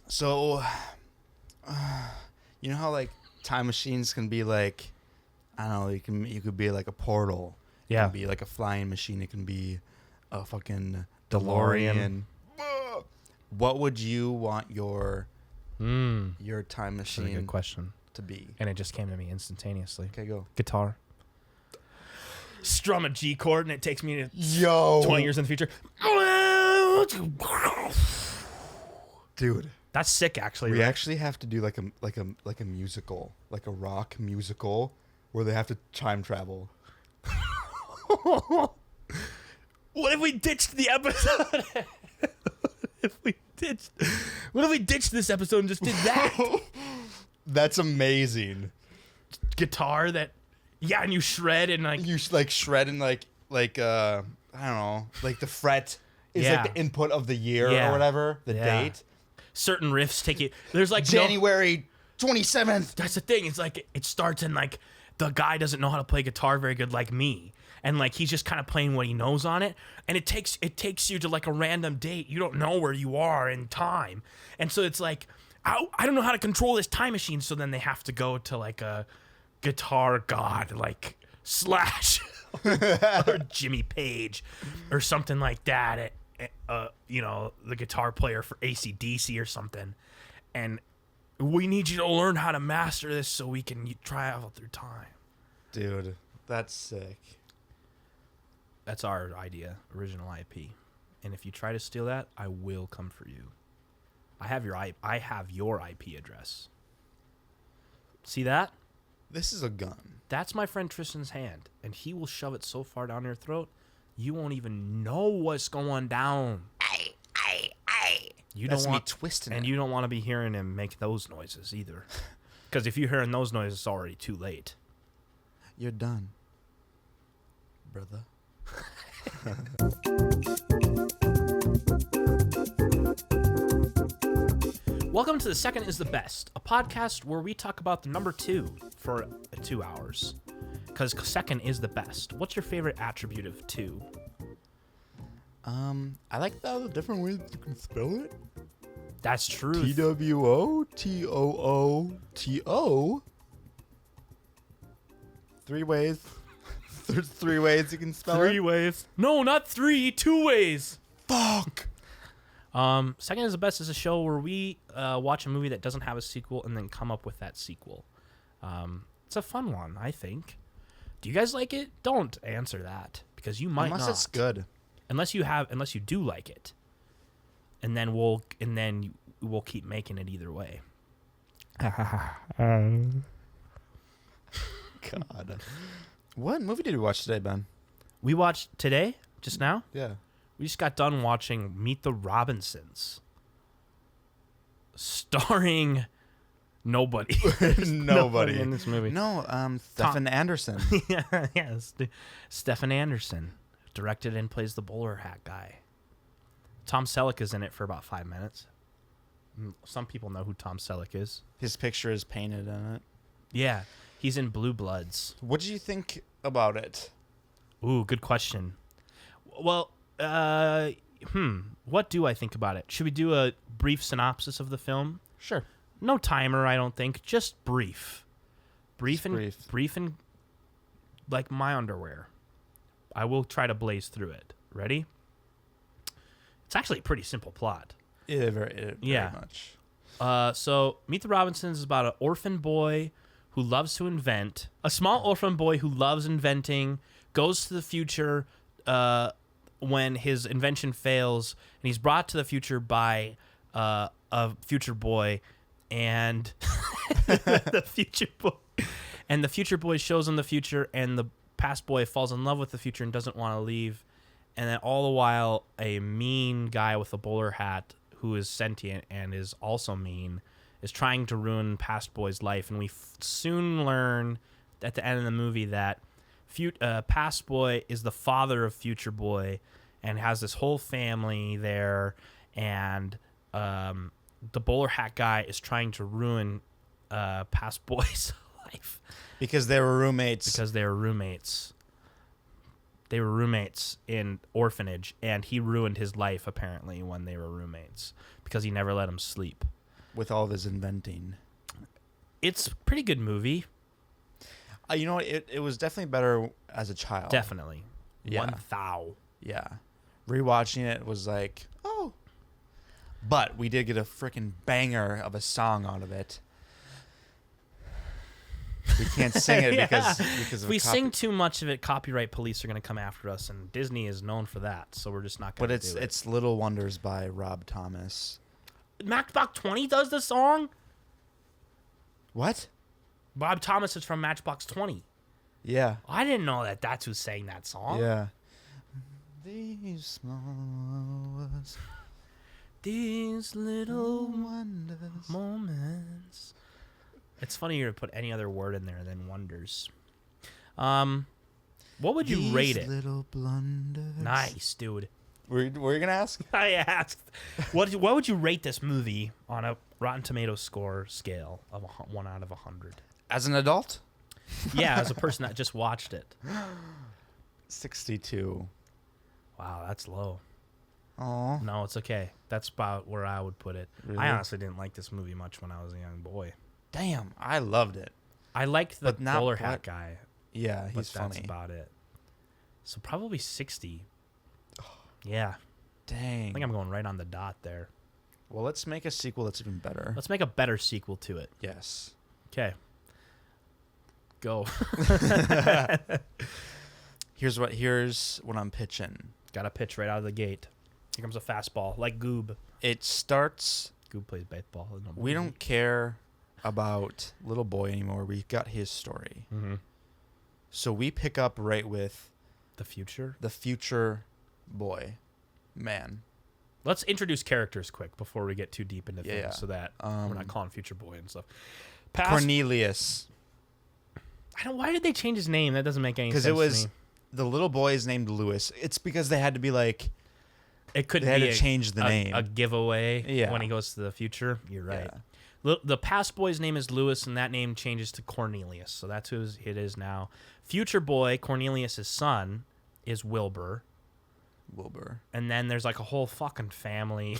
So, you know how like time machines can be like, I don't know, you could be like a portal. It can be like a flying machine. It can be a fucking DeLorean. What would you want your time machine? That's a good question. To be? And it just came to me instantaneously. Okay, go. Guitar. Strum a G chord and it takes me to 20 years in the future. Dude, that's sick. Actually, we actually have to do like a musical, like a rock musical, where they have to time travel. What if we ditched the episode? What if we ditched this episode and just did that? That's amazing. Guitar that, and you shred and like you like shred and like I don't know, like the fret is like the input of the year or whatever, the date. Certain riffs take you. There's like January 27th. That's the thing. It's like it starts and like the guy doesn't know how to play guitar very good, like me. And like he's just kind of playing what he knows on it, and it takes you to like a random date. You don't know where you are in time, and so it's like I don't know how to control this time machine. So then they have to go to like a guitar god like Slash or Jimmy Page or something like that. The guitar player for AC/DC or something, and we need you to learn how to master this so we can travel through time. Dude, that's sick. That's our idea, original IP. And if you try to steal that, I will come for you. I have your IP address. See that? This is a gun. That's my friend Tristan's hand, and he will shove it so far down your throat, you won't even know what's going down. That's me twisting it. And you don't want to be hearing him make those noises either. Because if you're hearing those noises, it's already too late. You're done, brother. Welcome to The Second is the Best, a podcast where we talk about the number 2 for 2 hours. Because second is the best. What's your favorite attribute of 2? I like the different ways you can spell it. That's true. TWOTOOTO. 3 ways. There's 3 ways you can spell it. 3 ways. No, not 3. 2 ways. Fuck. Second is the Best is a show where we watch a movie that doesn't have a sequel and then come up with that sequel. It's a fun one, I think. Do you guys like it? Don't answer that because you might not. Unless it's good. Unless you do like it, and then we'll keep making it either way. God. What movie did we watch today, Ben? We watched today, just now? Yeah. We just got done watching Meet the Robinsons. Starring nobody. Nobody in this movie. No, Stefan Anderson. Yes. Stefan Anderson. Directed and plays the bowler hat guy. Tom Selleck is in it for about 5 minutes. Some people know who Tom Selleck is. His picture is painted in it. Yeah. He's in Blue Bloods. What did you think about it? Ooh, good question. Well, what do I think about it? Should we do a brief synopsis of the film? Sure. No timer, I don't think. Just brief. Brief and like my underwear. I will try to blaze through it. Ready? It's actually a pretty simple plot. Yeah, very much. So Meet the Robinsons is about an orphan boy who loves to invent. A small orphan boy who loves inventing, goes to the future when his invention fails, and he's brought to the future by a future boy, and the future boy shows him the future, and the past boy falls in love with the future and doesn't want to leave. And then all the while, a mean guy with a bowler hat who is sentient and is also mean is trying to ruin past boy's life. And we soon learn at the end of the movie that past boy is the father of future boy and has this whole family there. And the bowler hat guy is trying to ruin past boy's life. Because they were roommates. They were roommates in orphanage, and he ruined his life, apparently, when they were roommates, because he never let him sleep. with all of his inventing. It's a pretty good movie. You know what? It was definitely better as a child. Definitely. Yeah. 1,000. Yeah. Rewatching it was like, oh. But we did get a freaking banger of a song out of it. We can't sing it because if we sing too much of it, copyright police are going to come after us, and Disney is known for that, so we're just not going to do it. But it's Little Wonders by Rob Thomas. Matchbox 20 does the song? What? Bob Thomas is from Matchbox 20. Yeah. I didn't know that that's who sang that song. Yeah. These small hours, these little wonders moments. It's funny you put any other word in there than wonders. What would you rate it? Little blunders. Nice, dude. Were you gonna ask? I asked. What would you rate this movie on a Rotten Tomatoes score scale of 1 out of 100? As an adult? Yeah, as a person that just watched it. 62. Wow, that's low. Oh. No, it's okay. That's about where I would put it. Really? I honestly didn't like this movie much when I was a young boy. Damn, I loved it. I liked the But not bowler what- hat guy. Yeah, he's but that's funny. about it. So probably 60. Yeah, Dang. I think I'm going right on the dot there. Well, let's make a sequel that's even better. Let's make a better sequel to it. Yes. Okay. Go. Here's what I'm pitching. Got a pitch right out of the gate. Here comes a fastball, like Goob. It starts. Goob plays baseball. We don't care about little boy anymore. We've got his story. Mm-hmm. So we pick up right with The future. the future boy, man. Let's introduce characters quick before we get too deep into things, Yeah. so that we're not calling future boy and stuff. Cornelius. Why did they change his name? That doesn't make any sense. Because it was to me. the little boy is named Lewis. It's because they had to be like. It could They be had to change the name. a giveaway Yeah. when he goes to the future. You're right. Yeah. The past boy's name is Lewis, and that name changes to Cornelius. So that's who it is now. Future boy, Cornelius' son, is Wilbur. Wilbur. And then there's like a whole fucking family.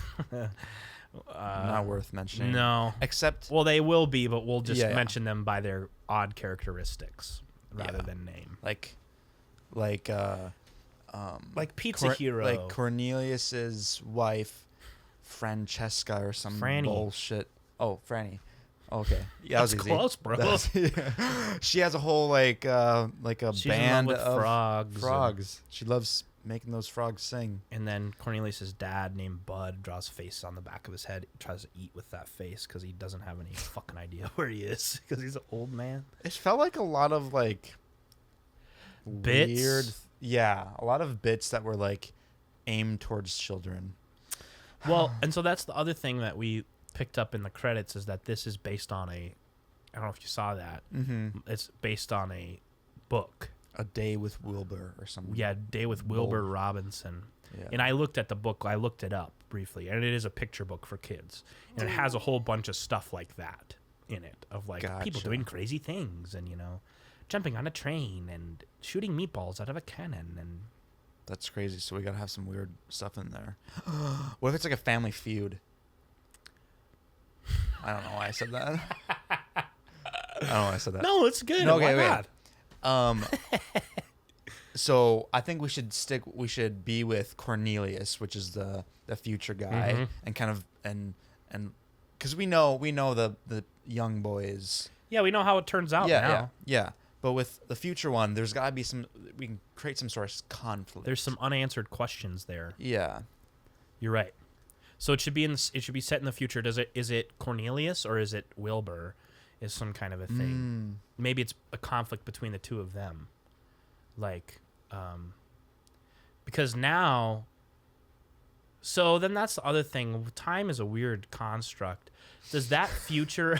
Not worth mentioning. No. Except. Well, they will be, but we'll just Yeah. mention them by their odd characteristics rather Yeah. than name. Like Pizza Hero. Like Cornelius's wife, Francesca or some Franny. bullshit. Oh, Franny. Okay. Yeah, That's that was easy. close, bro. Yeah. She has a whole like a She's in band love with of frogs. frogs. She loves making those frogs sing. And then Cornelius' dad, named Bud, draws a face on the back of his head. He tries to eat with that face because he doesn't have any fucking idea where he is because he's an old man. It felt like a lot of like Bits? weird. Yeah, a lot of bits that were like aimed towards children. Well, and so that's the other thing that we picked up in the credits is that this is based on I don't know if you saw that. Mm-hmm. It's based on a book. A Day with Wilbur or something. Yeah, Day with Wilbur Robinson. Yeah. And I looked at the book. I looked it up briefly, and it is a picture book for kids. And it has a whole bunch of stuff like that in it, of like people Gotcha. doing crazy things and, jumping on a train and shooting meatballs out of a cannon. And That's crazy. So we gotta have some weird stuff in there. What if it's like a Family Feud? I don't know why I said that. I don't know why I said that. no, it's good. No, Why okay, wait. not? So I think we should be with Cornelius, which is the future guy, Mhm. and kind of and because we know the young boys. Yeah, we know how it turns out now. Yeah. But with the future one, there's gotta be we can create some sort of conflict. There's some unanswered questions there. Yeah. You're right. So it should be it should be set in the future. Is it Cornelius or is it Wilbur? Is some kind of a thing. Maybe it's a conflict between the two of them. Like, because now. So then that's the other thing. Time is a weird construct. Does that future,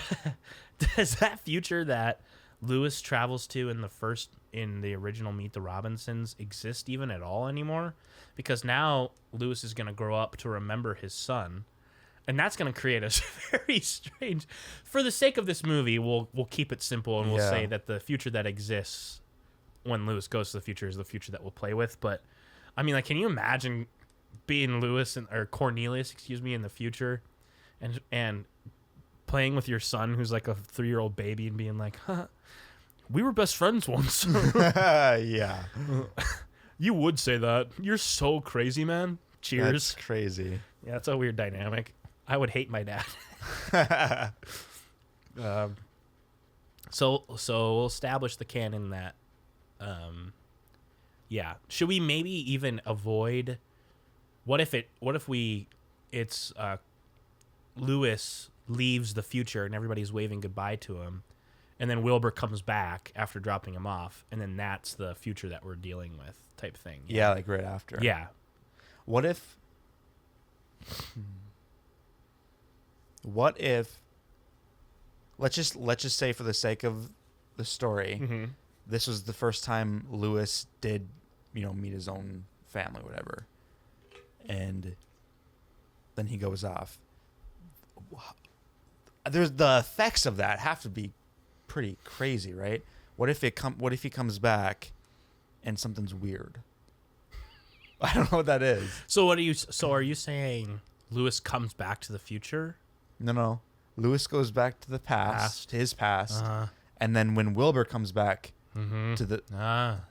that Lewis travels to in the original Meet the Robinsons exist even at all anymore? Because now Lewis is going to grow up to remember his son. And that's going to create a very strange. For the sake of this movie, we'll keep it simple and we'll say that the future that exists when Lewis goes to the future is the future that we'll play with. But I mean, like, can you imagine being or Cornelius, in the future, and playing with your son who's like a 3-year-old baby and being like, huh, we were best friends once. Yeah. You would say that. You're so crazy, man. Cheers. That's crazy. Yeah, that's a weird dynamic. I would hate my dad. So we'll establish the canon that, yeah. Should we maybe even avoid? What if it's Lewis leaves the future and everybody's waving goodbye to him, and then Wilbur comes back after dropping him off, and then that's the future that we're dealing with, type thing. Yeah, like right after. Yeah. What if? What if? Let's just say, for the sake of the story, this was the first time Lewis did, meet his own family, whatever, and then he goes off. There's the effects of that have to be pretty crazy, right? What if he comes back and something's weird? I don't know what that is. So are you saying Lewis comes back to the future? No. Lewis goes back to the past. His past. And then when Wilbur comes back to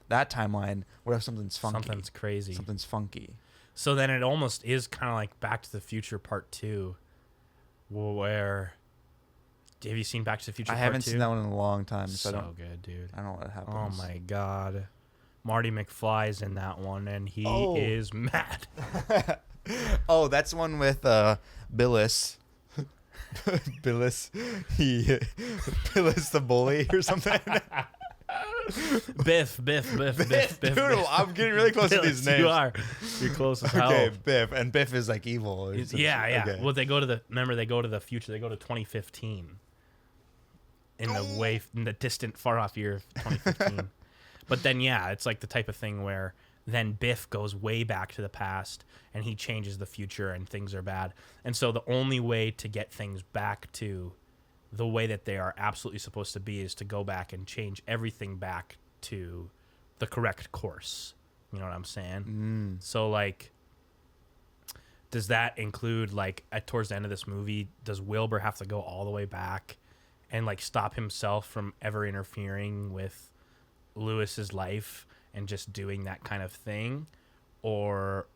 that timeline, what if something's funky? Something's crazy. Something's funky. So then it almost is kind of like Back to the Future Part 2, where... Have you seen Back to the Future Part 2? I haven't seen that one in a long time. So good, dude. I don't know what happens. Oh, my God. Marty McFly's in that one, and he is mad. Oh, that's the one with Billis. Billis the bully or something. Biff. Dude, I'm getting really close to these names. You are. You're close as hell. Okay, Biff. And Biff is like evil. Yeah. Okay. Well, they go to the future. They go to 2015. In the distant, far off year of 2015. But then, yeah, it's like the type of thing where then Biff goes way back to the past and he changes the future and things are bad. And so the only way to get things back to the way that they are absolutely supposed to be is to go back and change everything back to the correct course. You know what I'm saying? So, like, does that include, like, towards the end of this movie, does Wilbur have to go all the way back and, like, stop himself from ever interfering with Lewis's life and just doing that kind of thing? Or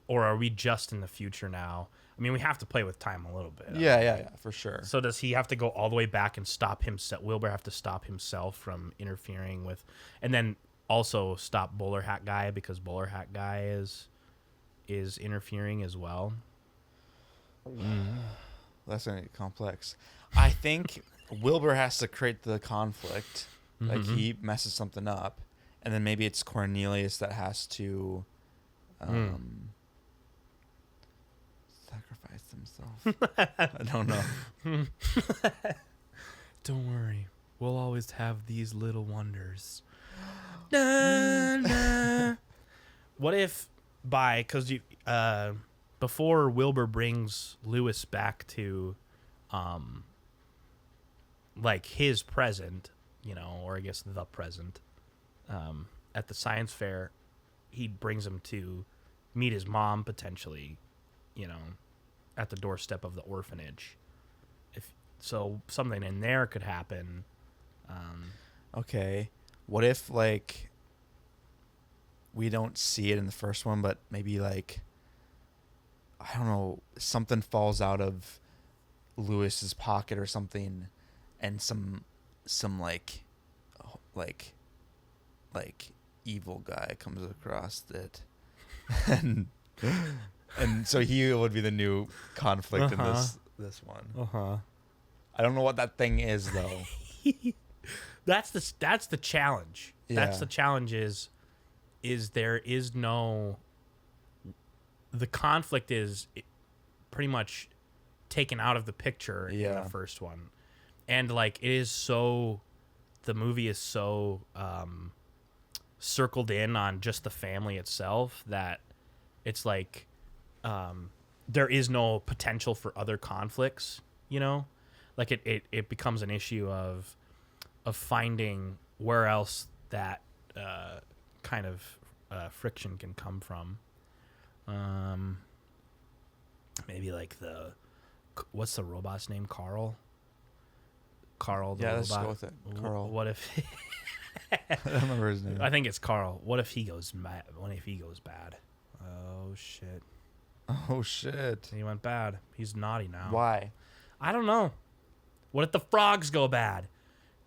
are we just in the future now? I mean, we have to play with time a little bit. Yeah, for sure. So does he have to go all the way back and stop himself? Wilbur have to stop himself from interfering with, and then also stop Bowler Hat Guy because Bowler Hat Guy is interfering as well? That's gonna get complex. I think Wilbur has to create the conflict. Like, he messes something up, and then maybe it's Cornelius that has to sacrifice himself. I don't know. Don't worry. We'll always have these little wonders. Na, na. What if because you before Wilbur brings Lewis back to like his present, or I guess the present, at the science fair, he brings him to meet his mom potentially, at the doorstep of the orphanage. So something in there could happen. Okay. What if, like, we don't see it in the first one, but maybe, like, I don't know, something falls out of Lewis's pocket or something, and some like evil guy comes across it, and so he would be the new conflict in this one. I don't know what that thing is though. That's the challenge. Yeah. That's the challenge is there is no, the conflict is pretty much taken out of the picture in the first one. And like it is so, the movie is so circled in on just the family itself that it's like there is no potential for other conflicts, like it becomes an issue of finding where else that kind of friction can come from. Maybe like what's the robot's name? Carl? Carl. The Yeah, let's robot. go with it. Carl. What if? I don't remember his name. I think it's Carl. What if he goes mad? What if he goes bad? Oh shit! Oh shit! He went bad. He's naughty now. Why? I don't know. What if the frogs go bad?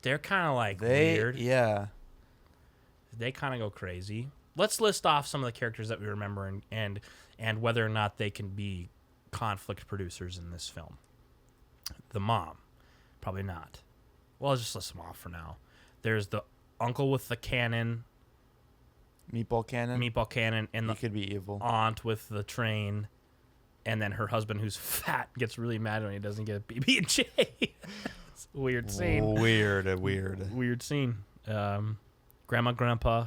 They're kind of like weird. Yeah. They kind of go crazy. Let's list off some of the characters that we remember and whether or not they can be conflict producers in this film. The mom, probably not. Well, I'll just list them off for now. There's the uncle with the cannon, Meatball cannon, and he the could be evil. aunt with the train, and then her husband, who's fat, gets really mad when he doesn't get a PB&J. It's a weird scene. Weird scene. Grandma, Grandpa,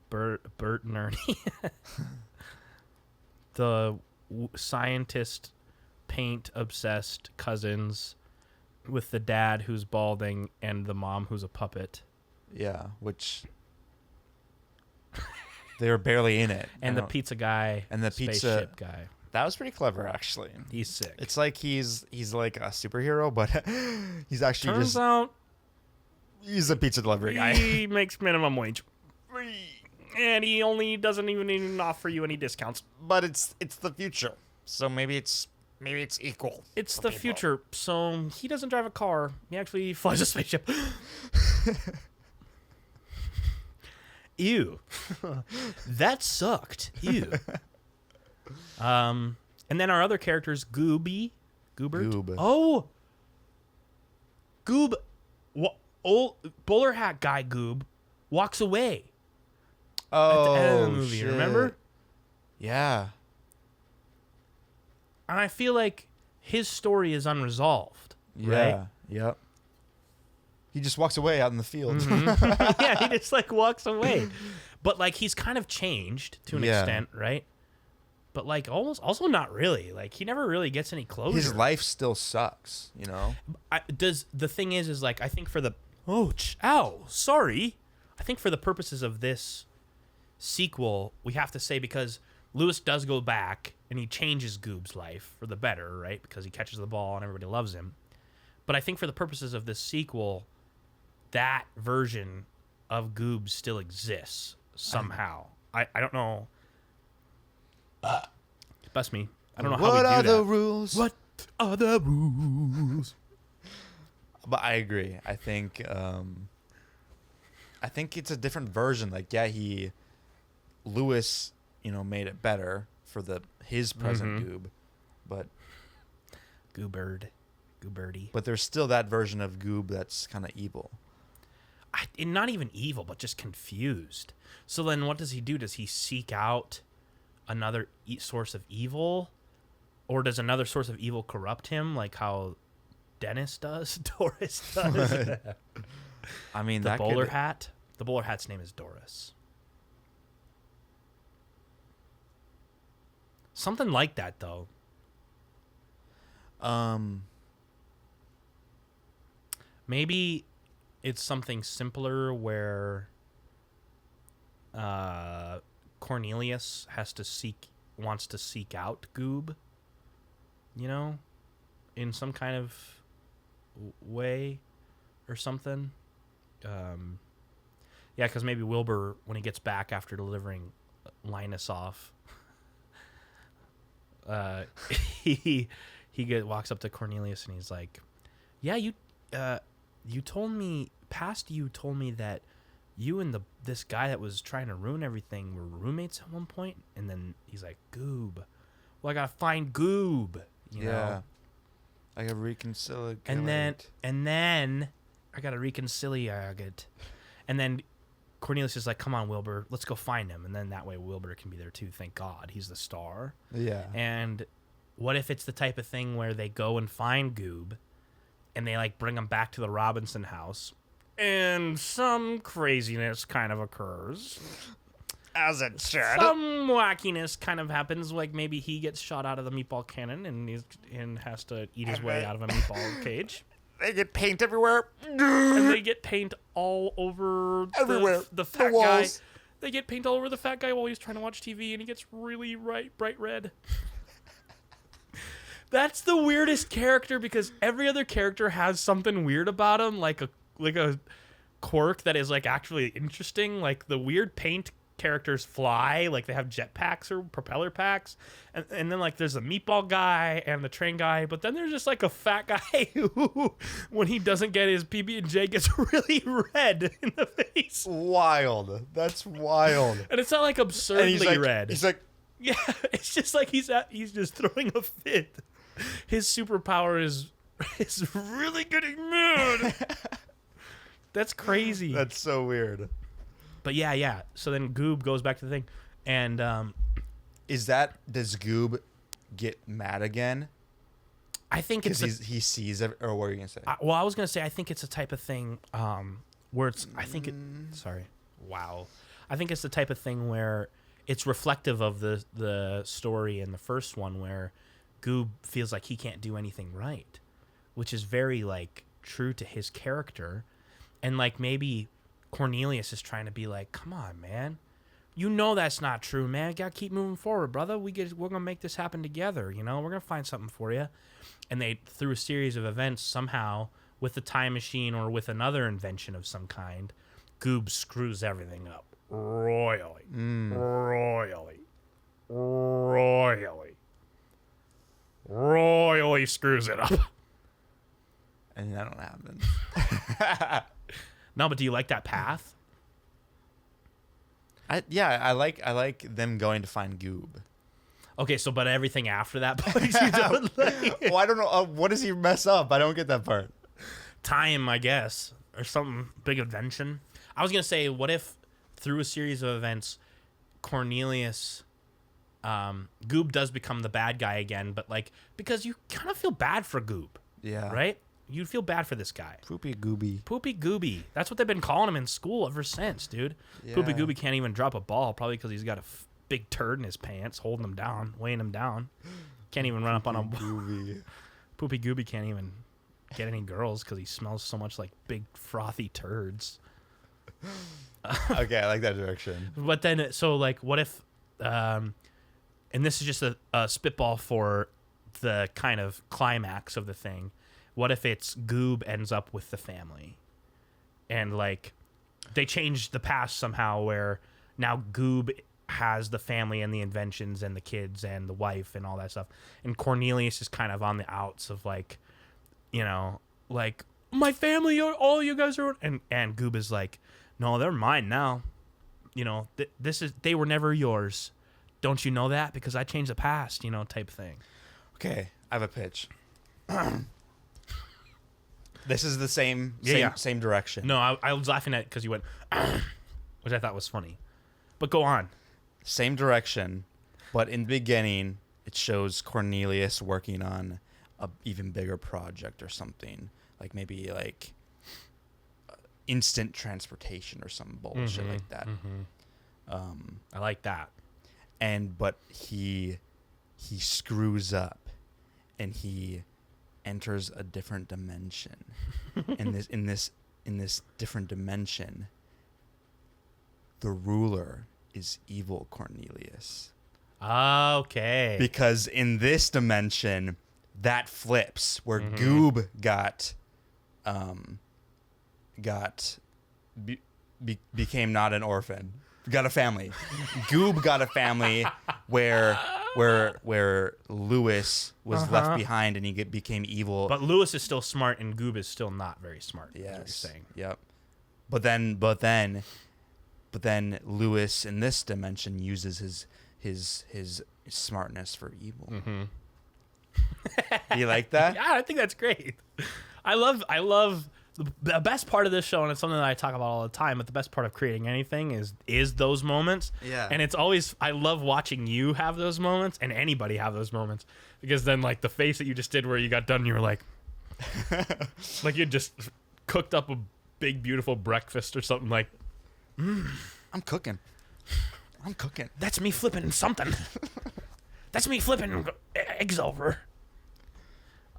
Bert and Ernie. The scientist, paint-obsessed cousins with the dad who's balding and the mom who's a puppet. Yeah, which they were barely in it. And the pizza guy and the spaceship guy. That was pretty clever, actually. He's sick. It's like he's like a superhero, but he's actually Turns out he's a pizza delivery guy. he makes minimum wage. And he only doesn't even offer you any discounts. But it's the future, so maybe it's equal. It's the future, so he doesn't drive a car. He actually flies a spaceship. Ew. That sucked. Ew. And then our other characters, Goobert. Goob. Oh, Goob. Old bowler hat guy Goob walks away. Oh, at the end of the movie, shit. remember? Yeah. And I feel like his story is unresolved. Yeah. Right? Yep. He just walks away out in the field. Mm-hmm. Yeah, he just like walks away. But like he's kind of changed to an extent, right? But like almost also not really. Like he never really gets any closure. His life still sucks, you know? The thing is like I think for the sorry. I think for the purposes of this sequel, we have to say because Lewis does go back and he changes Goob's life for the better, right? Because he catches the ball and everybody loves him. But I think for the purposes of this sequel, that version of Goob still exists somehow. I don't know. Bust me. I don't know how we do that. What are the rules? What are the rules? But I agree. I think it's a different version. Like, yeah, Lewis, made it better for his present Goob, but Gooberty. But there's still that version of Goob that's kind of evil. And not even evil, but just confused. So then what does he do? Does he seek out another source of evil? Or does another source of evil corrupt him like how Doris does? I mean, the bowler hat? The bowler hat's name is Doris. Something like that, though. Maybe it's something simpler where Cornelius wants to seek out Goob, in some kind of way or something. Yeah, because maybe Wilbur, when he gets back after delivering Linus off, he walks up to Cornelius and he's like, "Yeah, you told me that you and this guy that was trying to ruin everything were roommates at one point." And then he's like, "Goob, well, I gotta find Goob, you know? I gotta reconcile it. And then I gotta reconciliate it." And then Cornelius is like, "Come on, Wilbur, let's go find him." And then that way Wilbur can be there too. Thank God, he's the star. Yeah. And what if it's the type of thing where they go and find Goob, and they like bring him back to the Robinson house, and some craziness kind of occurs. As it should. Some wackiness kind of happens, like maybe he gets shot out of the meatball cannon and has to eat his way out of a meatball cage. They get paint everywhere. And they get paint all over everywhere. The fat guy. They get paint all over the fat guy while he's trying to watch TV, and he gets really bright red. That's the weirdest character because every other character has something weird about him, like a quirk that is like actually interesting. Like the weird paint characters fly, like they have jetpacks or propeller packs, and then like there's a meatball guy and the train guy, but then there's just like a fat guy who, when he doesn't get his PB&J, gets really red in the face. Wild. That's wild. And it's not like absurdly red. He's like, yeah, it's just like he's just throwing a fit. His superpower is really getting mad. That's crazy. That's so weird. But yeah. So then Goob goes back to the thing, and does Goob get mad again? I think it's he sees it, or what are you gonna say? I was gonna say I think it's a type of thing where it's I think it's the type of thing where it's reflective of the story in the first one where Goob feels like he can't do anything right, which is very like true to his character, and like maybe Cornelius is trying to be like, come on, man, you know that's not true, man. Gotta keep moving forward, brother. We're gonna make this happen together. You know, we're gonna find something for you. And they, through a series of events, somehow with the time machine or with another invention of some kind, Goob screws everything up royally. Royally screws it up. And that don't happen. No, but do you like that path? I like them going to find Goob. Okay, so but everything after that point, you don't like. Well, I don't know. What does he mess up? I don't get that part. Time, I guess, or something, big invention. I was gonna say, what if through a series of events, Cornelius, Goob does become the bad guy again, but like because you kind of feel bad for Goob, yeah, right? You feel bad for this guy. Poopy Gooby. That's what they've been calling him in school ever since, dude. Yeah. Poopy Gooby can't even drop a ball, probably because he's got a big turd in his pants, holding him down, weighing him down. Can't even run up on him. Poopy Gooby can't even get any girls because he smells so much like big frothy turds. Okay, I like that direction. But then, so like, what if, and this is just a spitball for the kind of climax of the thing. What if it's Goob ends up with the family, and like they change the past somehow where now Goob has the family and the inventions and the kids and the wife and all that stuff, and Cornelius is kind of on the outs of like, you know, like my family, all you guys are, and Goob is like, no, they're mine now. You know, they were never yours. Don't you know that? Because I changed the past, you know, type thing. Okay, I have a pitch. This is the same direction. No, I was laughing at it because you went, which I thought was funny. But go on. Same direction, but in the beginning, it shows Cornelius working on a even bigger project or something, like maybe like instant transportation or some bullshit like that. Mm-hmm. I like that. But he screws up, and he enters a different dimension. in this different dimension, the ruler is evil Cornelius. Okay. Because in this dimension, that flips where Goob became not an orphan, got a family. Goob got a family where Lewis was left behind, and he became evil. But Lewis is still smart, and Goob is still not very smart. Yes. Is what you're saying. Yep. But then Lewis in this dimension uses his smartness for evil. Mm-hmm. You like that? Yeah, I think that's great. I love the best part of this show, and it's something that I talk about all the time, but the best part of creating anything is those moments. Yeah. And it's always, I love watching you have those moments, and anybody have those moments, because then like the face that you just did where you got done, you were like, like you just cooked up a big beautiful breakfast or something, like, I'm cooking. That's me flipping something. That's me flipping eggs over.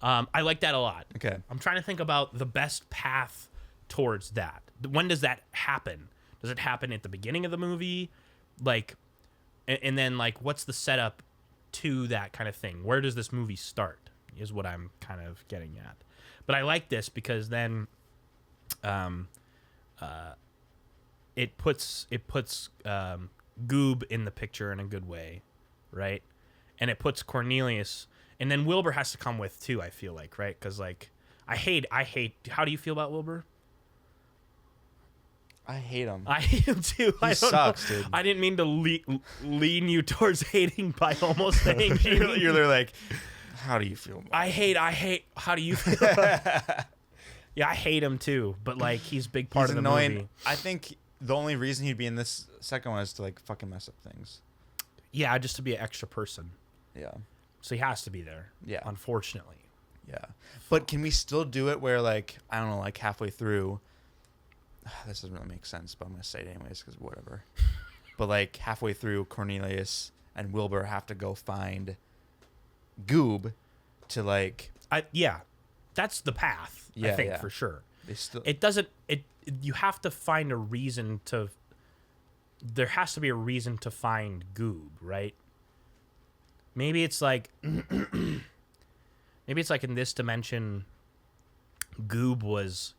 I like that a lot. Okay. I'm trying to think about the best path towards that. When does that happen? Does it happen at the beginning of the movie? Like, and then like, what's the setup to that kind of thing? Where does this movie start? is what I'm kind of getting at. But I like this because then it puts Goob in the picture in a good way, right? And it puts Cornelius, and then Wilbur has to come with too, I feel like, right? Because like I hate how do you feel about Wilbur? I hate him. I hate him too. He sucks, dude. I didn't mean to lean you towards hating by almost saying you're like, how do you feel about I hate how do you feel? Yeah, I hate him too, but like he's a big part of the annoying. movie. I think the only reason he'd be in this second one is to like fucking mess up things. Yeah, just to be an extra person. Yeah. So he has to be there. Yeah. Unfortunately. Yeah. But can we still do it where like, I don't know, like halfway through, this doesn't really make sense, but I'm going to say it anyways because whatever. But like halfway through, Cornelius and Wilbur have to go find Goob to like... Yeah, that's the path, I think, for sure. You have to find a reason to... There has to be a reason to find Goob, right? Maybe it's like... maybe it's like in this dimension, Goob was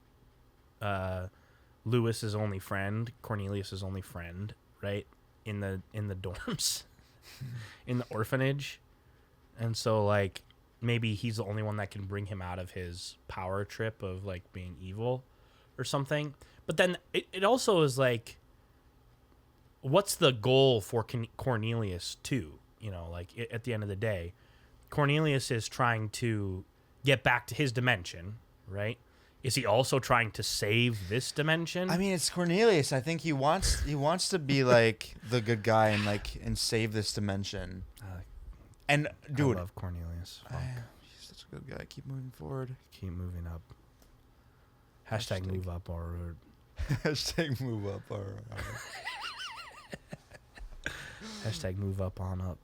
Lewis's only friend, Cornelius's only friend, right? In the dorms, in the orphanage. And so like maybe he's the only one that can bring him out of his power trip of like being evil or something. But then it also is like, what's the goal for Cornelius too? You know, like at the end of the day, Cornelius is trying to get back to his dimension, right? Is he also trying to save this dimension? I mean, it's Cornelius. I think he wants to be like the good guy and save this dimension. And dude, I love Cornelius. He's such a good guy. Keep moving forward. Keep moving up. Hashtag move up our road. Hashtag move up our road. Hashtag move up on up.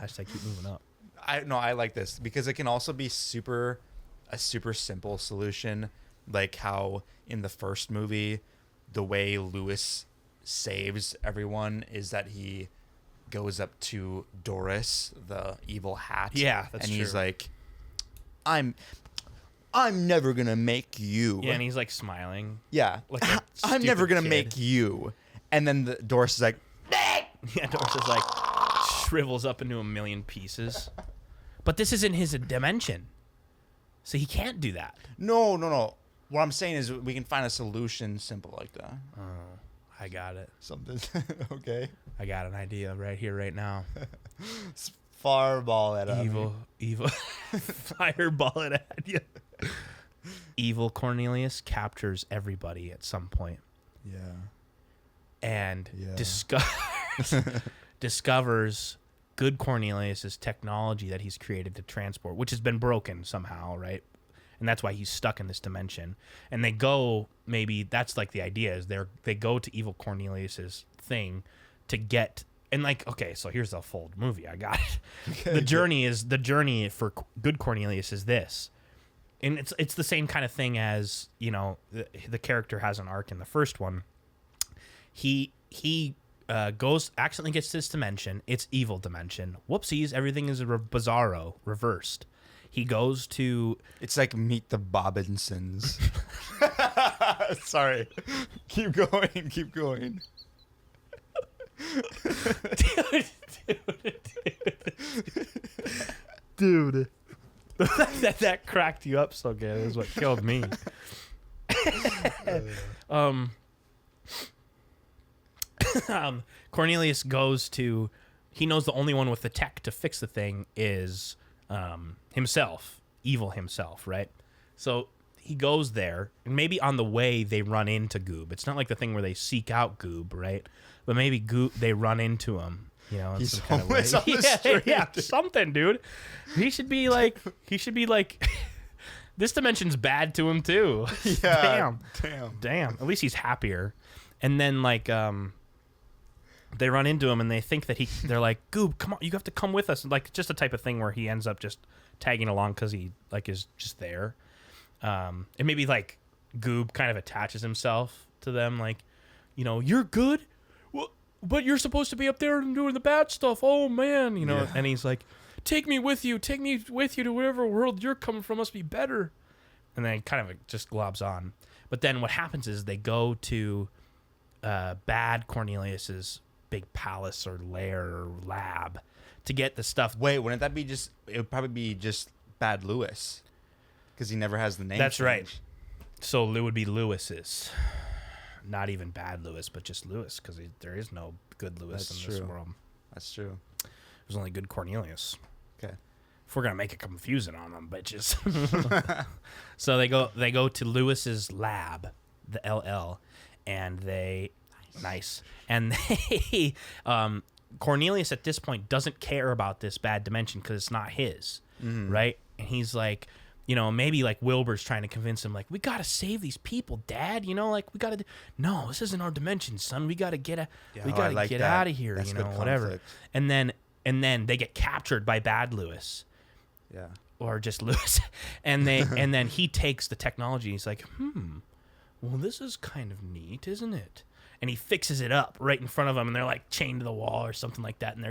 Hashtag keep moving up. I like this because it can also be a super simple solution, like how in the first movie, the way Lewis saves everyone is that he goes up to Doris, the evil hat. Yeah, that's true. And he's true. like, I'm never gonna make you. Yeah, and he's like smiling. Yeah, like I'm never gonna make you. And then Doris is like, yeah, Doris is like shrivels up into a million pieces. But this isn't his dimension, so he can't do that. No. What I'm saying is we can find a solution simple like that. Oh, I got it. Something. Okay. I got an idea right here, right now. Fireball it at Evil. Fireball it at you. Evil Cornelius captures everybody at some point. Yeah. And discovers good Cornelius's technology that he's created to transport, which has been broken somehow, right? And that's why he's stuck in this dimension. And they go, maybe that's like the idea is they go to evil Cornelius's thing to get, and like, okay, so here's the full movie. I got it. Okay, the journey for good Cornelius is this. And it's the same kind of thing as, you know, the character has an arc in the first one. He accidentally gets to this dimension. It's evil dimension. Whoopsies, everything is bizarro, reversed. He goes to... It's like Meet the Bobinsons. Sorry. Keep going. Dude. that cracked you up so good is what killed me. Cornelius goes to... He knows the only one with the tech to fix the thing is himself. Evil himself, right? So he goes there, and maybe on the way they run into Goob. It's not like the thing where they seek out Goob, right? But maybe they run into him. You know, he's homeless on the street. Yeah, something, dude. He should be like, this dimension's bad to him too. Yeah. Damn. At least he's happier. And then like, they run into him and they think that they're like, Goob, come on, you have to come with us. Like just a type of thing where he ends up just tagging along because he like is just there. And maybe like Goob kind of attaches himself to them, like, you know, you're good. But you're supposed to be up there and doing the bad stuff. Oh man, you know. Yeah. And he's like, take me with you to whatever world you're coming from, must be better. And then he kind of just globs on. But then what happens is they go to bad Cornelius's big palace or lair or lab to get the stuff. Wait, wouldn't that be just? It would probably be just Bad Lewis, because he never has the name. That's change. right. So it would be Lewis's, not even Bad Lewis, but just Lewis, because there is no good Lewis in this world. That's true. There's only good Cornelius. Okay. If we're gonna make it confusing on them, bitches. So they go to Lewis's lab, the LL, and they nice. And they Cornelius at this point doesn't care about this bad dimension because it's not his, right? And he's like, maybe like Wilbur's trying to convince him, like, we gotta save these people, Dad. Like we gotta. No, this isn't our dimension, son. We gotta get out of here. That's whatever. Conflict. And then they get captured by Bad Lewis. Yeah. Or just Lewis, and then he takes the technology. He's like, well, this is kind of neat, isn't it? And he fixes it up right in front of them, and they're like chained to the wall or something like that, and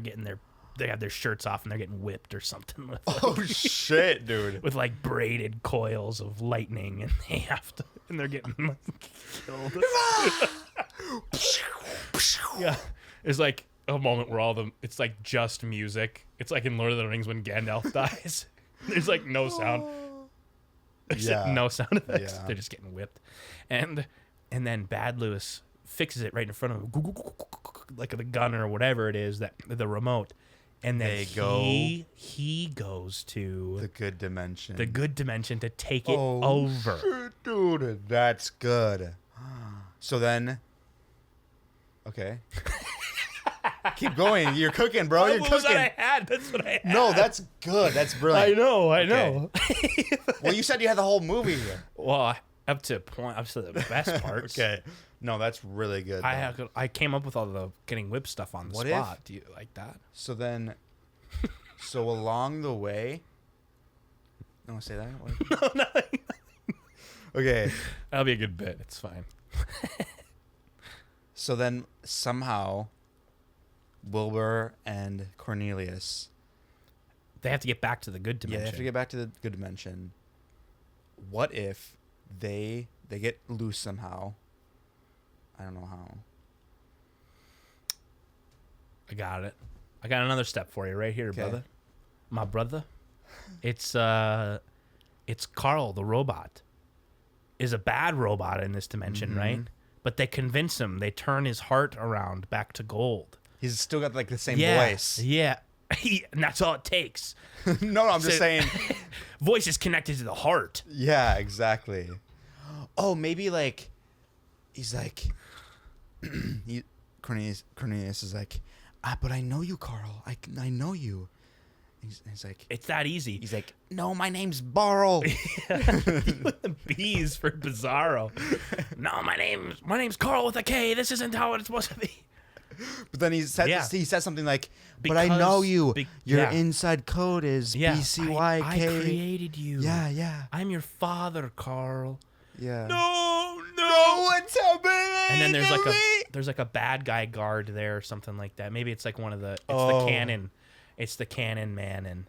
they have their shirts off and they're getting whipped or something. With oh shit, dude! With like braided coils of lightning, and they have to, and they're getting killed. Yeah, it's like a moment where it's like just music. It's like in Lord of the Rings when Gandalf dies. There's like no sound. There's no sound effects. Yeah. They're just getting whipped. And then Bad Lewis fixes it right in front of him, like the gun or whatever it is, that the remote. And then he goes to the good dimension. To take it over. Shit, dude, that's good. So then, okay. Keep going. You're cooking, bro. You're cooking. That's what I had. No, that's good. That's brilliant. I know. Well, you said you had the whole movie. Well, up to the best parts. Okay. No, that's really good. I came up with all the getting whipped stuff on the spot. Do you like that? So then, along the way. No, say that. No, nothing. Okay. That'll be a good bit. It's fine. So then somehow Wilbur and Cornelius, they have to get back to the good dimension. Yeah, they have to get back to the good dimension. What if they get loose somehow? I don't know how. I got it. I got another step for you right here, brother. My brother. It's Carl the robot. Is a bad robot in this dimension, right? But they convince him. They turn his heart around back to gold. He's still got like the same voice. Yeah. And that's all it takes. No, I'm just saying. Voice is connected to the heart. Yeah, exactly. Oh, maybe like he's like Cornelius is like, but I know you, Carl. I know you. He's like, it's that easy. He's like, no, my name's Barl. With the B's for Bizarro. No, my name's Carl with a K. This isn't how it's supposed to be. But then he says something like, but I know you. Your inside code is BCYK. I created you. Yeah. I'm your father, Carl. Yeah. No, what's happening? And then there's like a bad guy guard there or something like that. Maybe it's like the canon. It's the canon man, and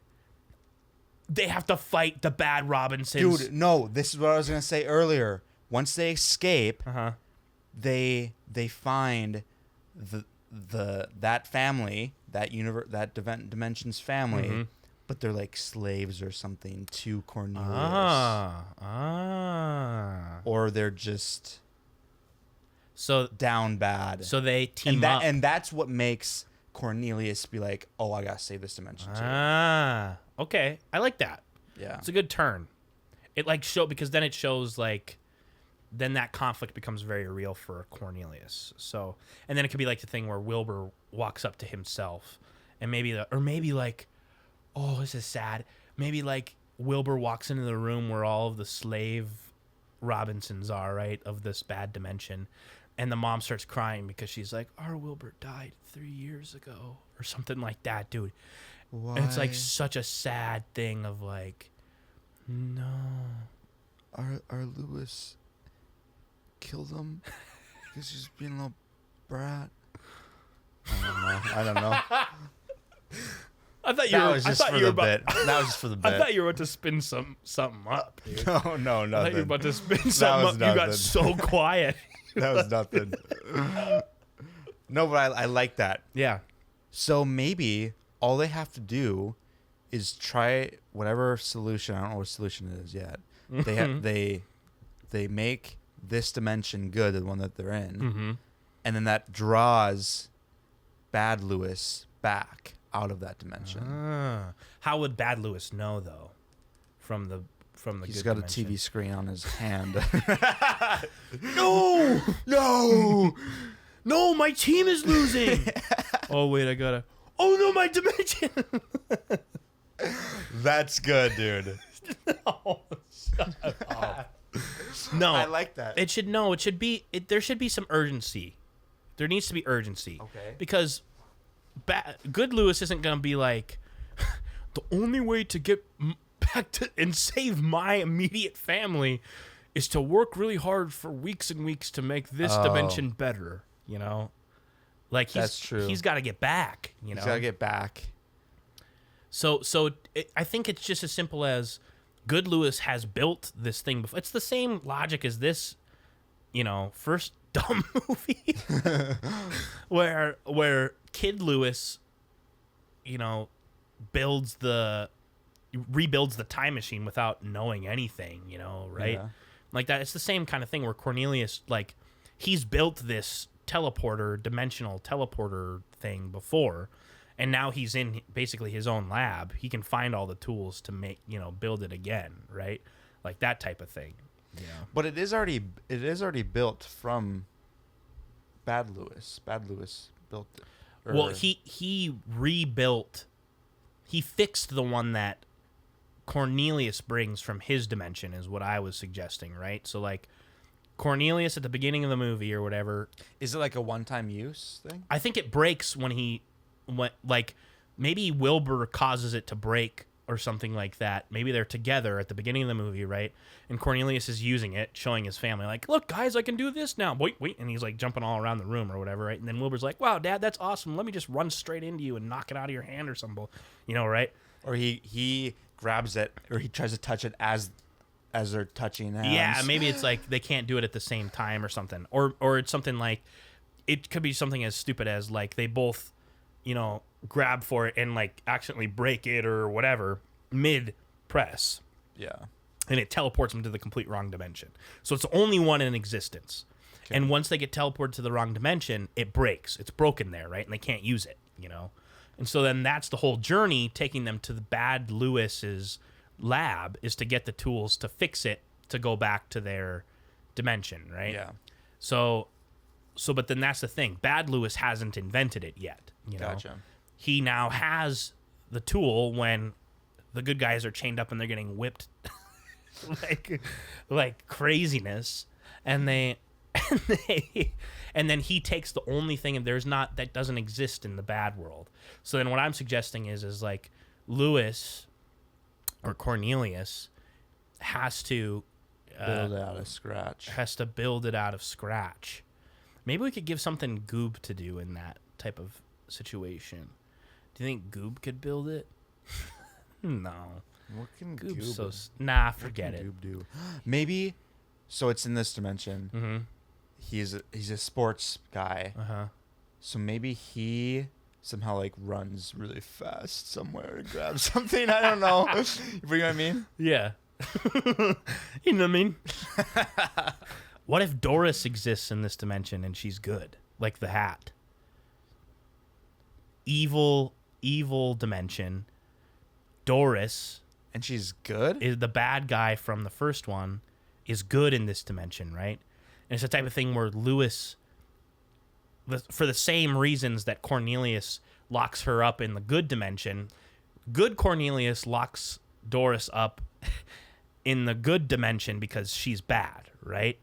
they have to fight the bad Robinsons. Dude, no, this is what I was gonna say earlier. Once they escape, they find that family, that dimension's family, but they're like slaves or something to Cornelius. Or they're just down bad. So they team up, and that's what makes Cornelius be like, oh, I gotta save this dimension too. Okay, I like that. Yeah, it's a good turn. It because then it shows like, then that conflict becomes very real for Cornelius. So, and then it could be like the thing where Wilbur walks up to himself, and maybe like, oh, this is sad. Maybe like Wilbur walks into the room where all of the slave Robinsons are, right, of this bad dimension. And the mom starts crying because she's like, our Wilbur died 3 years ago or something like that, dude. Why? And it's like such a sad thing of like, no. Our Lewis killed him because he's being a little brat. I don't know. I thought you That were. was I just thought for you were the about. bit. That was just for the bit. I thought you were about to spin something up, dude. No, I nothing. thought you were about to spin something up. nothing. You got so quiet. That was nothing. No, but I like that. Yeah. So maybe all they have to do is try whatever solution. I don't know what solution it is yet. They make this dimension good, the one that they're in, and then that draws Bad Lewis back out of that dimension. How would Bad Lewis know though? From the He's good got dimension? a TV screen on his hand. No, my team is losing. Oh wait, I gotta. Oh no, my dimension. That's good, dude. Oh, shut up. No, I like that. It should know. It should be. There should be some urgency. There needs to be urgency. Okay. Because good Lewis isn't gonna be like the only way to get back to and save my immediate family is to work really hard for weeks and weeks to make this dimension better. You know, like that's true. He's got to get back. You know, he's got to get back. So I think it's just as simple as Good Lewis has built this thing before. It's the same logic as this, you know, first dumb movie where Kid Lewis, you know, rebuilds the time machine without knowing anything, you know, right? Yeah. Like that. It's the same kind of thing where Cornelius, like, he's built this dimensional teleporter thing before, and now he's in basically his own lab. He can find all the tools to build it again, right? Like that type of thing. Yeah. But it is already built from Bad Lewis. Bad Lewis built it. Well, he rebuilt. He fixed the one that Cornelius brings from his dimension, is what I was suggesting, right? So like Cornelius at the beginning of the movie or whatever. Is it like a one-time use thing? I think it breaks when maybe Wilbur causes it to break or something like that. Maybe they're together at the beginning of the movie, right? And Cornelius is using it, showing his family, like, look, guys, I can do this now. Wait. And he's like jumping all around the room or whatever, right? And then Wilbur's like, wow, Dad, that's awesome. Let me just run straight into you and knock it out of your hand or something, you know, right? Or he grabs it, or he tries to touch it as they're touching hands. Yeah, maybe it's like they can't do it at the same time or something. Or it's something like, it could be something as stupid as like they both, you know, grab for it and like accidentally break it or whatever mid press. Yeah. And it teleports them to the complete wrong dimension. So it's the only one in existence. Okay. And once they get teleported to the wrong dimension, it breaks. It's broken there, right? And they can't use it, you know? And so then that's the whole journey, taking them to the Bad Lewis's lab, is to get the tools to fix it to go back to their dimension, right? Yeah. So but then that's the thing. Bad Lewis hasn't invented it yet, you know? Gotcha. He now has the tool when the good guys are chained up and they're getting whipped like craziness, and then he takes the only thing that doesn't exist in the bad world. So then what I'm suggesting is like Lewis or Cornelius has to build it out of scratch. Build it out of scratch. Maybe we could give something Goob to do in that type of situation. Do you think Goob could build it? No. What can Goob's Goob? Forget it. Goob do? Maybe. So it's in this dimension. Mm-hmm. He's a sports guy. Uh-huh. So maybe he somehow like runs really fast somewhere and grabs something. I don't know. You know what I mean? Yeah. You know what I mean? What if Doris exists in this dimension and she's good, like the Hat? Evil dimension. Doris, and she's good, is the bad guy from the first one, is good in this dimension, right? And it's the type of thing where Lewis, for the same reasons that Cornelius locks her up in the good dimension, good Cornelius locks Doris up in the good dimension because she's bad, right?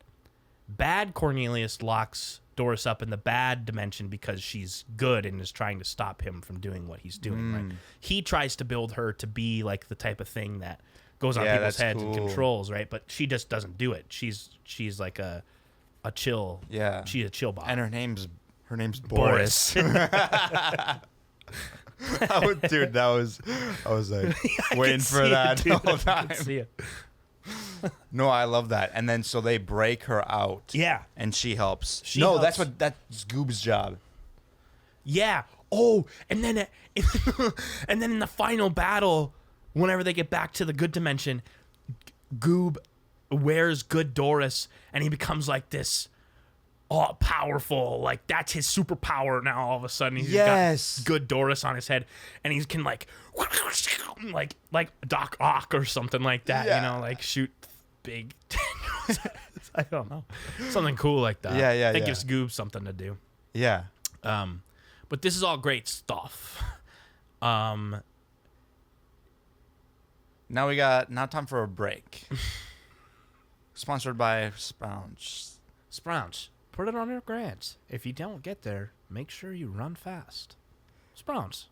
Bad Cornelius locks Doris up in the bad dimension because she's good and is trying to stop him from doing what he's doing, right? He tries to build her to be like the type of thing that goes on people's heads and controls, right? But she just doesn't do it. She's like a chill. Yeah. She's a chill bot. And her name's Boris. Dude, I was like waiting for that the whole time. See it. No, I love that. And then so they break her out. Yeah. And she helps. Helps. That's Goob's job. Yeah. Oh, and then in the final battle, whenever they get back to the good dimension, Goob wears good Doris, and he becomes like this all powerful, like that's his superpower now. All of a sudden, he's got good Doris on his head, and he can like Doc Ock or something like that. Yeah. You know, like shoot big. I don't know, something cool like that. Yeah. That gives Goob something to do. Yeah. But this is all great stuff. Now time for a break. Sponsored by Sprounch. Sprounch. Put it on your grants. If you don't get there, make sure you run fast. Sprounch.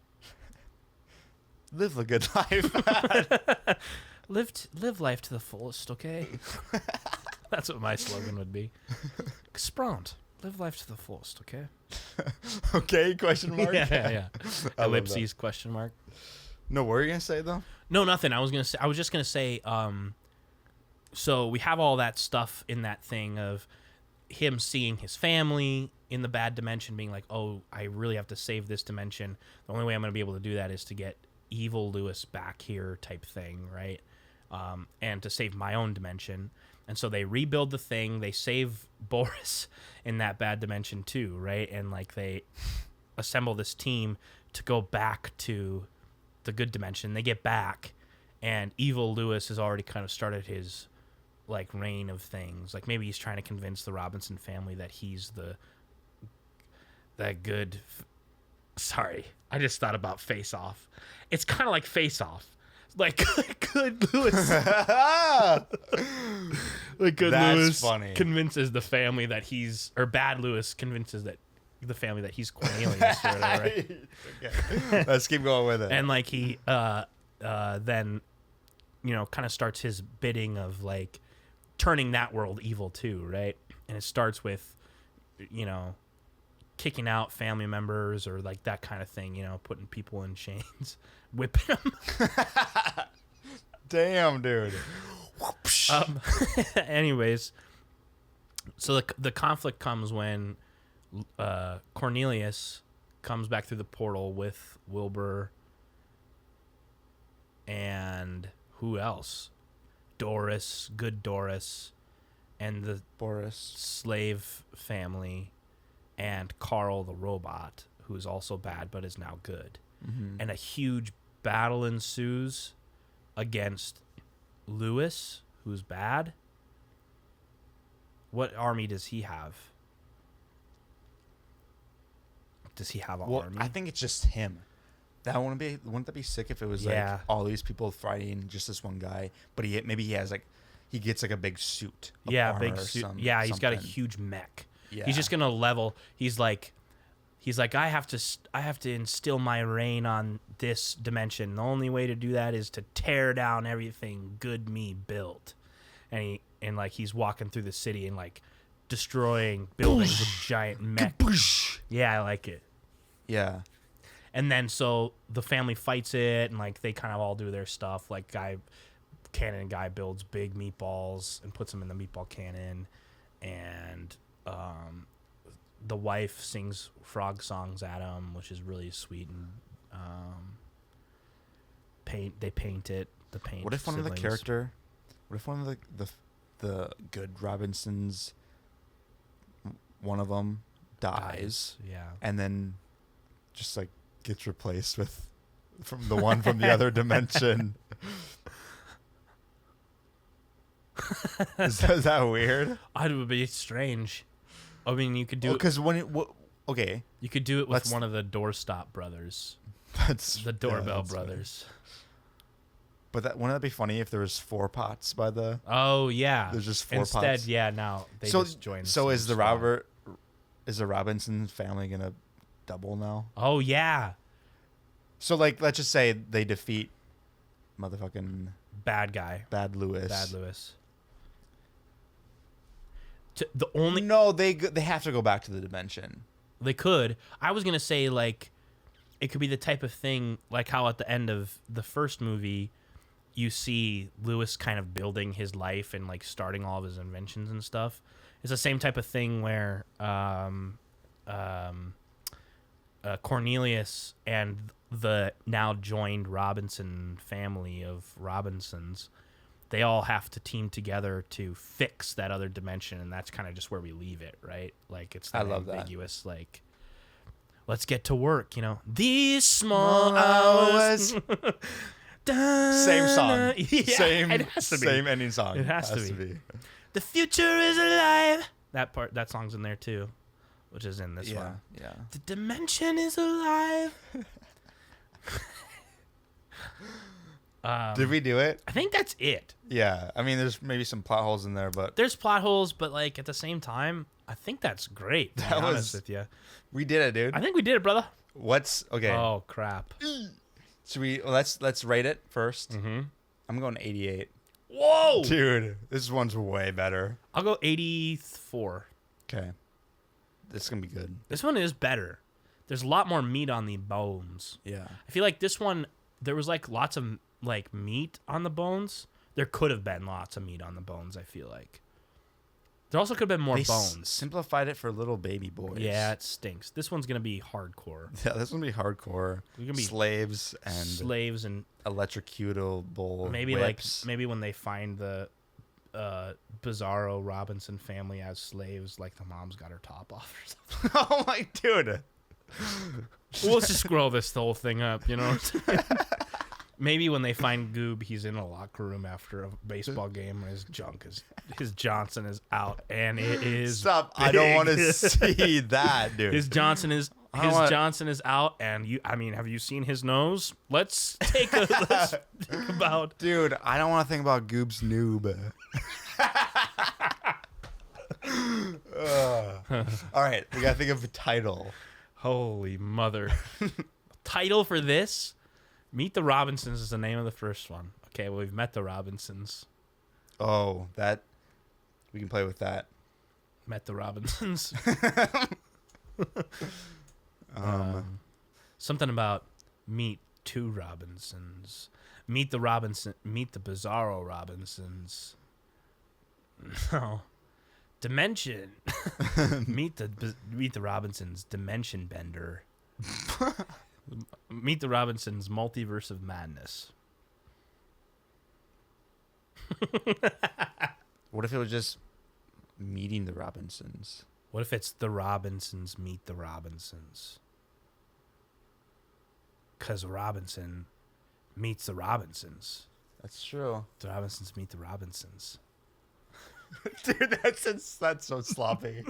Live a good life. Live life to the fullest, okay? That's what my slogan would be. Sprout. Live life to the fullest, okay? Okay, question mark? Yeah. Ellipses, question mark. No, what were you going to say, though? No, nothing. I was just going to say, so we have all that stuff in that thing of him seeing his family in the bad dimension, being like, oh, I really have to save this dimension. The only way I'm going to be able to do that is to get evil Lewis back here type thing, right? And to save my own dimension. And so they rebuild the thing. They save Boris in that bad dimension too, right? And like they assemble this team to go back to the good dimension. They get back, and evil Lewis has already kind of started his like reign of things. Like maybe he's trying to convince the Robinson family that he's that good. Sorry, I just thought about Face Off. It's kind of like Face Off. Like good Lewis. Like good That's Lewis funny. convinces the family that he's, or bad Lewis convinces that the family that he's Cornelius or whatever. Right? Okay. Let's keep going with it. And like he then, you know, kind of starts his bidding of like turning that world evil too, right? And it starts with, you know, kicking out family members or like that kind of thing, you know, putting people in chains, whipping them. Damn, dude. Anyways, so the conflict comes when Cornelius comes back through the portal with Wilbur and who else? Doris, good Doris, and the Boris slave family, and Carl the robot, who is also bad but is now good. Mm-hmm. And a huge battle ensues against Lewis, who's bad. What army does he have? Does he have an army? I think it's just him. Wouldn't that be sick if it was like all these people fighting just this one guy, but he gets like a big suit. Yeah, big suit. Yeah, he's got a huge mech. Yeah. He's just gonna level. He's like, I have to instill my reign on this dimension. The only way to do that is to tear down everything good me built. And he's walking through the city and like destroying buildings with giant mech. Yeah, I like it. Yeah. And then so the family fights it, and like they kind of all do their stuff. Like cannon guy builds big meatballs and puts them in the meatball cannon, and the wife sings frog songs at him, which is really sweet. And they paint it. The paint. What if one of the good Robinsons, one of them dies? Yeah. And then just like gets replaced from the one from the other dimension. Is that weird? It would be strange. I mean, you could do it because okay, you could do it with one of the doorstop brothers. That's the doorbell brothers. Funny. But wouldn't that be funny if there was 4 pots by the? Oh yeah, there's just 4 Instead, pots. yeah, now they just join. So is the Robinson family gonna double now? Oh yeah. So like, let's just say they defeat motherfucking bad Lewis. No, they have to go back to the dimension. They could. I was gonna say like it could be the type of thing like how at the end of the first movie, you see Lewis kind of building his life and like starting all of his inventions and stuff. It's the same type of thing where Cornelius and the now joined Robinson family of Robinsons, they all have to team together to fix that other dimension, and that's kind of just where we leave it, right? Like it's that ambiguous, like, let's get to work, you know. These small hours. Same song. Yeah, it has to be. Same ending song. It has to be. The future is alive. That song's in there too, which is in this one. Yeah. The dimension is alive. Did we do it? I think that's it. Yeah. I mean, there's maybe some plot holes in there, but there's plot holes, but like at the same time, I think that's great. To be honest with you, we did it, dude. I think we did it, brother. What's okay? Oh crap! Should we? Let's rate it first. Mm-hmm. I'm going 88. Whoa, dude, this one's way better. I'll go 84. Okay, this is gonna be good. This one is better. There's a lot more meat on the bones. Yeah, I feel like this one there was like lots of like meat on the bones. There could have been lots of meat on the bones. I feel like there also could have been more bones. Simplified it for little baby boys. Yeah, it stinks. This one's gonna be hardcore. Yeah, this one's gonna be hardcore. We're gonna be slaves and electrocutable. Maybe whips. maybe when they find the Bizarro Robinson family as slaves, like the mom's got her top off or something. Oh my dude. Well, let's just scroll this whole thing up, you know. Maybe when they find Goob, he's in a locker room after a baseball game, and his Johnson is out, and it is. Stop! Big. I don't want to see that, dude. His Johnson is out, and have you seen his nose? Let's think about. Dude, I don't want to think about Goob's noob. All right, we gotta think of a title. Holy mother! Title for this. Meet the Robinsons is the name of the first one. Okay, well, we've met the Robinsons. Oh, that... We can play with that. Met the Robinsons. Something about meet two Robinsons. Meet the Bizarro Robinsons. No. Dimension. meet the Robinsons. Dimension Bender. Meet the Robinsons, Multiverse of Madness. What if it was just meeting the Robinsons? What if it's the Robinsons meet the Robinsons? Because Robinson meets the Robinsons. That's true. The Robinsons meet the Robinsons. Dude, that's so sloppy.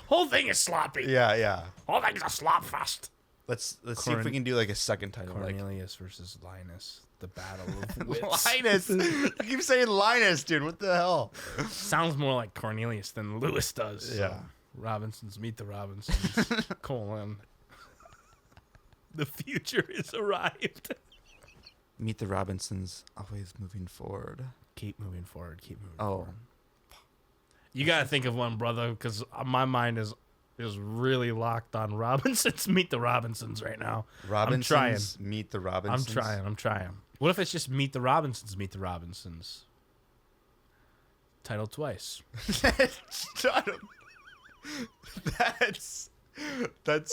Whole thing is sloppy. Yeah. Whole thing's a slop fest. Let's see if we can do like a second title. Cornelius versus Linus. The Battle of Wits. Linus. You keep saying Linus, dude. What the hell? Sounds more like Cornelius than Lewis does. Yeah. So. Robinsons meet the Robinsons. : The future is arrived. Meet the Robinsons, always moving forward. Keep moving forward. Oh. You got to think of one, brother, because my mind is really locked on Robinsons meet the Robinsons right now. Robinsons meet the Robinsons. I'm trying. What if it's just meet the Robinsons meet the Robinsons? Title twice. That's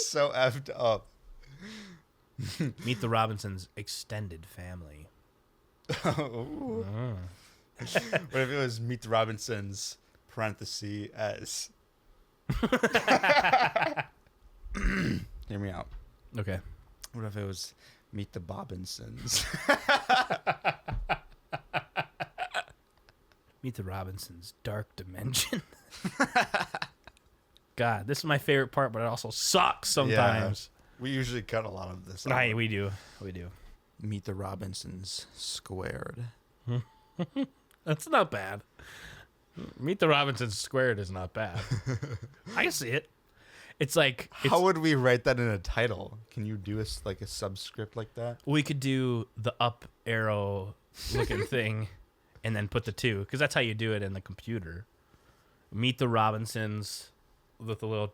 so effed up. Meet the Robinsons extended family. Oh. What if it was Meet the Robinsons parenthesis as? Hear me out. Okay. What if it was Meet the Bobinsons? Meet the Robinsons dark dimension. God, this is my favorite part, but it also sucks sometimes. Yeah, we usually cut a lot of this. Right, we do. Meet the Robinsons squared. That's not bad. Meet the Robinsons squared is not bad. I can see it. It's like... How would we write that in a title? Can you do a subscript like that? We could do the up arrow looking thing and then put the 2, because that's how you do it in the computer. Meet the Robinsons with a little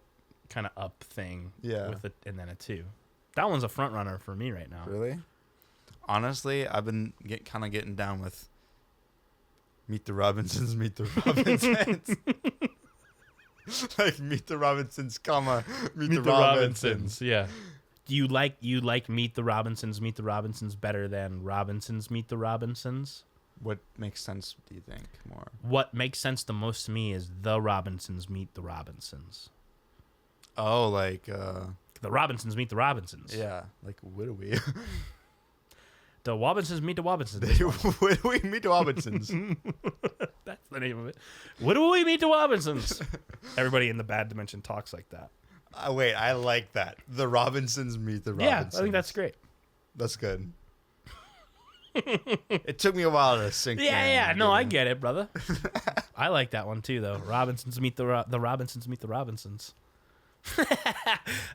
kind of up thing. Yeah. With it, and then a 2. That one's a front runner for me right now. Really? Honestly, I've been kind of getting down with Meet the Robinsons, Meet the Robinsons. Like Meet the Robinsons, comma Meet the Robinsons. Yeah. Do you like Meet the Robinsons better than Robinsons Meet the Robinsons? What makes sense, do you think, more? What makes sense the most to me is The Robinsons Meet the Robinsons. Oh, like The Robinsons Meet the Robinsons. yeah, like what do we? The Wobinsons Meet the Wobinsons. What do we meet the Robinsons? That's the name of it. What do we meet the Robinsons? Everybody in the bad dimension talks like that. Wait, I like that. The Robinsons meet the Robinsons. Yeah, I think that's great. That's good. It took me a while to sink. Yeah. No, I get it, brother. I like that one too, though. Robinsons meet the Robinsons meet the Robinsons.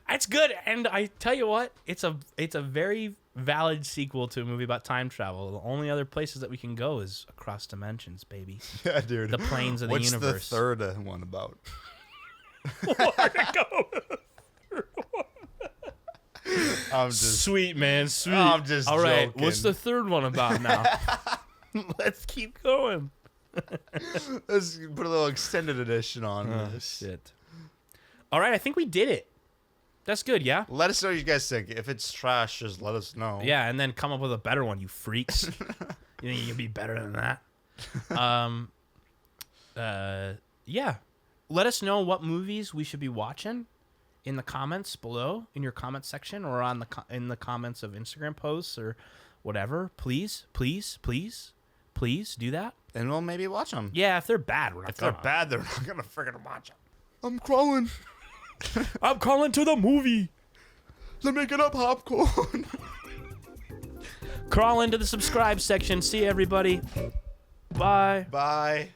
That's good, and I tell you what, it's a very valid sequel to a movie about time travel. The only other places that we can go is across dimensions, baby. Yeah, dude. The planes of the universe. What's the third one about? Where to go? I'm just Sweet, man. Sweet. I'm just all right. joking. What's the third one about now? Let's keep going. Let's put a little extended edition on this. Shit. All right, I think we did it. That's good, yeah? Let us know what you guys think. If it's trash, just let us know. Yeah, and then come up with a better one, you freaks. You think you can be better than that? Yeah. Let us know what movies we should be watching in the comments below, in your comment section, or on in the comments of Instagram posts or whatever. Please do that. And we'll maybe watch them. Yeah, if they're bad, we're not If they're gonna. bad, they're not gonna freaking watch them. I'm crawling. I'm calling to the movie. They're making up popcorn. Crawl into the subscribe section. See everybody. Bye. Bye.